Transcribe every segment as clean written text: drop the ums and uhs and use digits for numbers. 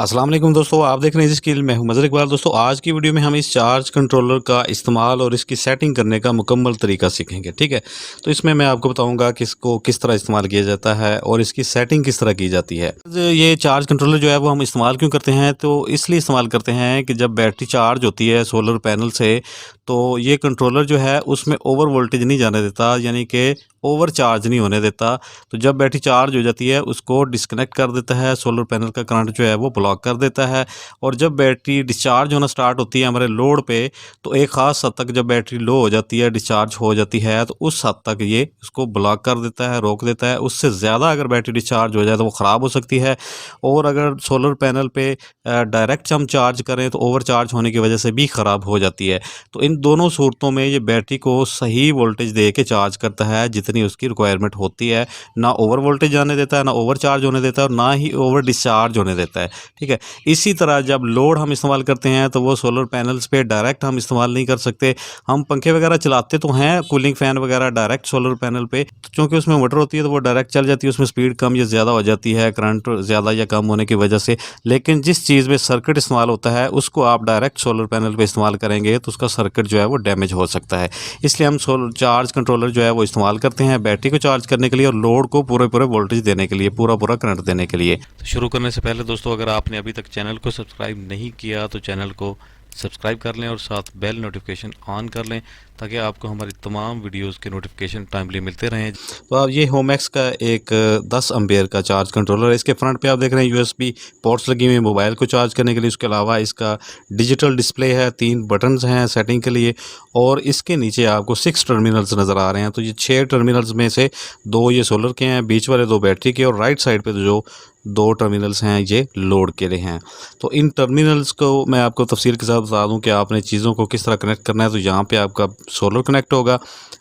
अस्सलाम वालेकुम दोस्तों, आप देख रहे हैं स्किल। मैं हूं मज़र इकबाल। दोस्तों आज की वीडियो में हम इस चार्ज कंट्रोलर का इस्तेमाल और इसकी सेटिंग करने का मुकम्मल तरीका सीखेंगे। ठीक है, तो इसमें मैं आपको बताऊंगा कि इसको किस तरह इस्तेमाल किया जाता है और इसकी सेटिंग किस तरह की जाती है। ये चार्ज कंट्रोलर जो है वो हम इस्तेमाल क्यों करते हैं, तो इसलिए इस्तेमाल करते हैं कि जब बैटरी चार्ज होती है सोलर पैनल से, तो ये कंट्रोलर जो है उसमें ओवर वोल्टेज नहीं जाने देता, यानी कि ओवर चार्ज नहीं होने देता। तो जब बैटरी चार्ज हो जाती है उसको डिस्कनेक्ट कर देता है, सोलर पैनल का करंट जो है वो ब्लॉक कर देता है। और जब बैटरी डिस्चार्ज होना स्टार्ट होती है हमारे लोड पे, तो एक ख़ास हद तक जब बैटरी लो हो जाती है, डिस्चार्ज हो जाती है, तो उस हद तक ये उसको ब्लॉक कर देता है, रोक देता है। उससे ज़्यादा अगर बैटरी डिस्चार्ज हो जाए तो वो ख़राब हो सकती है। और अगर सोलर पैनल पे डायरेक्ट हम चार्ज करें तो ओवर चार्ज होने की वजह से भी ख़राब हो जाती है। तो इन दोनों सूरतों में ये बैटरी को सही वोल्टेज दे के चार्ज करता है जितनी उसकी रिक्वायरमेंट होती है। ना ओवर वोल्टेज जाने देता है, ना ओवर चार्ज होने देता है, और ना ही ओवर डिस्चार्ज होने देता है। ठीक है, इसी तरह जब लोड हम इस्तेमाल करते हैं तो वो सोलर पैनल्स पे डायरेक्ट हम इस्तेमाल नहीं कर सकते। हम पंखे वगैरह चलाते तो हैं, कूलिंग फ़ैन वगैरह डायरेक्ट सोलर पैनल पे, तो चूँकि उसमें मोटर होती है तो वो डायरेक्ट चल जाती है, उसमें स्पीड कम या ज़्यादा हो जाती है करंट ज़्यादा या कम होने की वजह से। लेकिन जिस चीज़ में सर्किट इस्तेमाल होता है उसको आप डायरेक्ट सोलर पैनल पे इस्तेमाल करेंगे तो उसका सर्किट जो है वो डैमेज हो सकता है। इसलिए हम सोलर चार्ज कंट्रोलर जो है वो इस्तेमाल करते हैं बैटरी को चार्ज करने के लिए और लोड को पूरे वोल्टेज देने के लिए, पूरा करंट देने के लिए। तो शुरू करने से पहले दोस्तों, अगर आपने अभी तक चैनल को सब्सक्राइब नहीं किया तो चैनल को सब्सक्राइब कर लें और साथ बेल नोटिफिकेशन ऑन कर लें ताकि आपको हमारी तमाम वीडियोस के नोटिफिकेशन टाइमली मिलते रहें। तो अब ये होमैक्स का एक 10 एम्पेयर का चार्ज कंट्रोलर है। इसके फ्रंट पे आप देख रहे हैं यूएसबी पोर्ट्स लगी हुई हैं मोबाइल को चार्ज करने के लिए। उसके अलावा इसका डिजिटल डिस्प्ले है, 3 बटन्स हैं सेटिंग के लिए, और इसके नीचे आपको 6 टर्मिनल्स नज़र आ रहे हैं। तो ये 6 टर्मिनल्स में से 2 ये सोलर के हैं, बीच वाले 2 बैटरी के, और राइट साइड पे जो 2 टर्मिनल्स हैं ये लोड के लिए हैं। तो इन टर्मिनल्स को मैं आपको तफसील के साथ बता दूं कि आपने चीज़ों को किस तरह कनेक्ट करना है। तो यहाँ पे आपका सोलर कनेक्ट होगा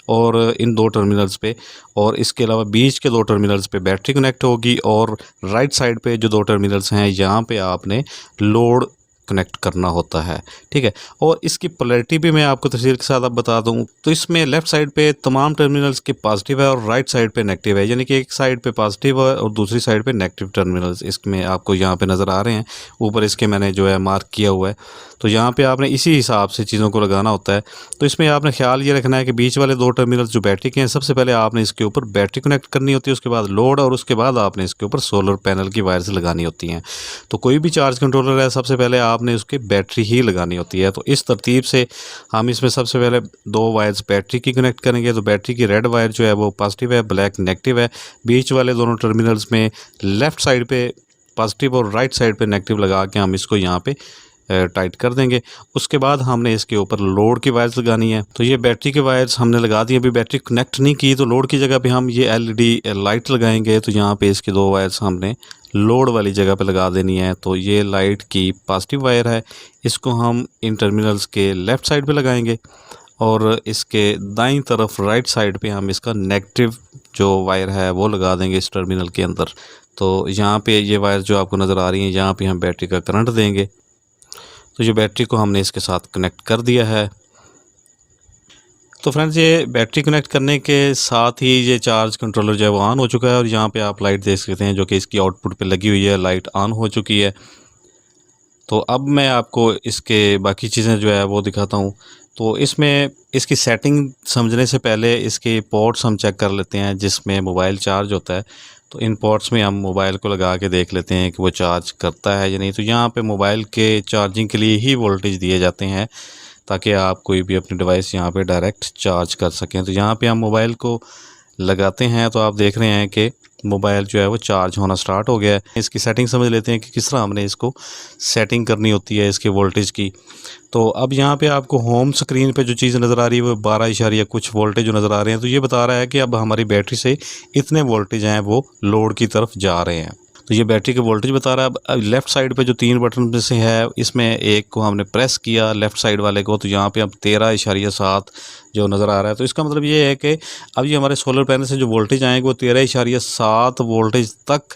और इन 2 टर्मिनल्स पे, और इसके अलावा बीच के 2 टर्मिनल्स पे बैटरी कनेक्ट होगी, और राइट साइड पे जो 2 टर्मिनल्स हैं यहाँ पे आपने लोड कनेक्ट करना होता है। ठीक है, और इसकी पोलैरिटी भी मैं आपको तफसील के साथ अब बता दूं। तो इसमें लेफ़्ट साइड पे तमाम टर्मिनल्स के पॉजिटिव है और राइट साइड पे नेगेटिव है, यानी कि एक साइड पे पॉजिटिव है और दूसरी साइड पे नेगेटिव टर्मिनल्स इसमें आपको यहाँ पे नज़र आ रहे हैं। ऊपर इसके मैंने जो है मार्क किया हुआ है, तो यहाँ पे आपने इसी हिसाब से चीज़ों को लगाना होता है। तो इसमें आपने ख्याल ये रखना है कि बीच वाले 2 टर्मिनल्स जो बैटरी के हैं, सबसे पहले आपने इसके ऊपर बैटरी कनेक्ट करनी होती है, उसके बाद लोड, और उसके बाद आपने इसके ऊपर सोलर पैनल की वायर्स लगानी होती हैं। तो कोई भी चार्ज कंट्रोलर है सबसे पहले आपने उसकी बैटरी ही लगानी होती है। तो इस तरतीब से हम इसमें सबसे पहले 2 वायर्स बैटरी की कनेक्ट करेंगे। तो बैटरी की रेड वायर जो है वो पॉजिटिव है, ब्लैक नेगेटिव है। बीच वाले दोनों टर्मिनल्स में लेफ़्ट साइड पे पॉजिटिव और राइट साइड पे नेगेटिव लगा के हम इसको यहाँ पे टाइट कर देंगे। उसके बाद हमने इसके ऊपर लोड की वायर्स लगानी है। तो ये बैटरी के वायर्स हमने लगा दी। अभी बैटरी कनेक्ट नहीं की, तो लोड की जगह पे हम ये एलईडी लाइट लगाएंगे। तो यहाँ पे इसके 2 वायर्स हमने लोड वाली जगह पे लगा देनी है। तो ये लाइट की पॉजिटिव वायर है, इसको हम इन टर्मिनल्स के लेफ़्ट साइड पे लगाएंगे, और इसके दाईं तरफ राइट साइड पे हम इसका नेगेटिव जो वायर है वो लगा देंगे इस टर्मिनल के अंदर। तो यहाँ पे ये वायर जो आपको नज़र आ रही हैं, यहाँ पे हम बैटरी का करंट देंगे। तो ये बैटरी को हमने इसके साथ कनेक्ट कर दिया है। तो फ्रेंड्स, ये बैटरी कनेक्ट करने के साथ ही ये चार्ज कंट्रोलर जो है वो ऑन हो चुका है, और यहाँ पे आप लाइट देख सकते हैं जो कि इसकी आउटपुट पे लगी हुई है, लाइट ऑन हो चुकी है। तो अब मैं आपको इसके बाकी चीज़ें जो है वो दिखाता हूँ। तो इसमें इसकी सेटिंग समझने से पहले इसके पोर्ट्स हम चेक कर लेते हैं जिसमें मोबाइल चार्ज होता है। तो इन पोर्ट्स में हम मोबाइल को लगा के देख लेते हैं कि वो चार्ज करता है या नहीं। तो यहाँ पे मोबाइल के चार्जिंग के लिए ही वोल्टेज दिए जाते हैं ताकि आप कोई भी अपनी डिवाइस यहाँ पे डायरेक्ट चार्ज कर सकें। तो यहाँ पे हम मोबाइल को लगाते हैं तो आप देख रहे हैं कि मोबाइल जो है वो चार्ज होना स्टार्ट हो गया है। इसकी सेटिंग समझ लेते हैं कि किस तरह हमने इसको सेटिंग करनी होती है इसके वोल्टेज की। तो अब यहाँ पे आपको होम स्क्रीन पे जो चीज़ नज़र आ रही है वो 12 इशारिया कुछ वोल्टेज जो नज़र आ रहे हैं, तो ये बता रहा है कि अब हमारी बैटरी से इतने वोल्टेज हैं वो लोड की तरफ जा रहे हैं। तो ये बैटरी के वोल्टेज बता रहा है। अब लेफ़्ट साइड पे जो 3 बटन में से है, इसमें एक को हमने प्रेस किया लेफ़्ट साइड वाले को, तो यहाँ पे अब 13.7 जो नज़र आ रहा है। तो इसका मतलब ये है कि अब ये हमारे सोलर पैनल से जो वोल्टेज आएंगे वो 13.7 वोल्टेज तक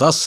10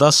10